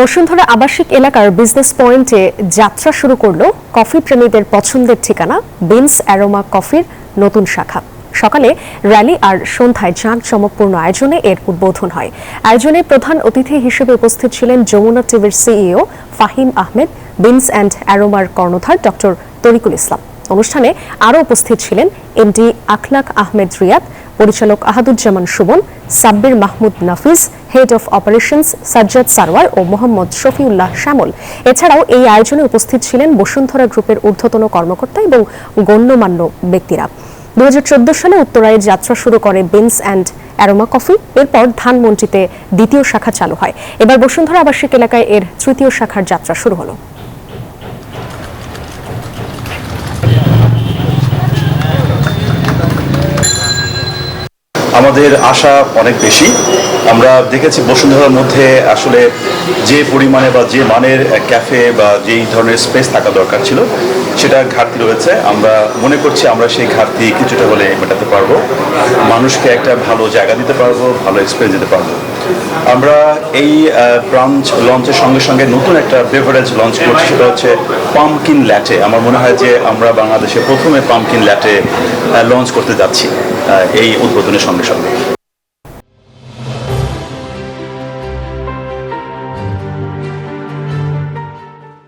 বসুন্ধরা আবাসিক এলাকার বিজনেস পয়েন্টে যাত্রা শুরু করলো কফি প্রেমীদের পছন্দের ঠিকানা বিনস অ্যারোমা কফির নতুন শাখা। সকালে র্যালি আর সন্ধ্যায় জাঁকজমকপূর্ণ আয়োজনে এর উদ্বোধন হয়। আয়োজনে প্রধান অতিথি হিসেবে উপস্থিত ছিলেন যমুনা টিভির CEO Fahim Ahmed, beans and অ্যারোমার কর্ণধার ডক্টর তরিকুল ইসলাম। অনুষ্ঠানে আরও উপস্থিত ছিলেন এমডি আখলাক আহমেদ রিয়াদ, পরিচালক Ahaduzzaman Sumon, Sabbir Mahmud Nafiz, head of operations Sajjad Sarwar ও মোহাম্মদ শফিউল্লাহ শ্যামল। এছাড়াও এই আয়োজনে উপস্থিত ছিলেন বসুন্ধরা গ্রুপের ঊর্ধ্বতন কর্মকর্তা এবং গণ্যমান্য ব্যক্তিরা। 2014 সালে উত্তরায় যাত্রা শুরু করে বিনস অ্যান্ড অ্যারোমা কফি। এরপর ধানমন্ডিতে দ্বিতীয় শাখা চালু হয়। এবার বসুন্ধরা আবাসিক এলাকায় এর তৃতীয় শাখার যাত্রা শুরু হলো। আমাদের আশা অনেক বেশি। আমরা দেখেছি বসুন্ধরার মধ্যে আসলে যে পরিমাণে বা যে মানের ক্যাফে বা যেই ধরনের স্পেস থাকা দরকার ছিল সেটা ঘাটতি রয়েছে। আমরা মনে করছি আমরা সেই ঘাটতি কিছুটা হলে মেটাতে পারবো, মানুষকে একটা ভালো জায়গা দিতে পারবো, ভালো এক্সপিরিয়েন্স দিতে পারবো। আমরা এই ব্রাঞ্চ লঞ্চের সঙ্গে সঙ্গে নতুন একটা বেভারেজ লঞ্চ করছি, সেটা হচ্ছে পাম্পকিন ল্যাটে। আমার মনে হয় যে আমরা বাংলাদেশে প্রথমে পাম্পকিন ল্যাটে লঞ্চ করতে যাচ্ছি এই উদ্বোধনের সঙ্গে সঙ্গে।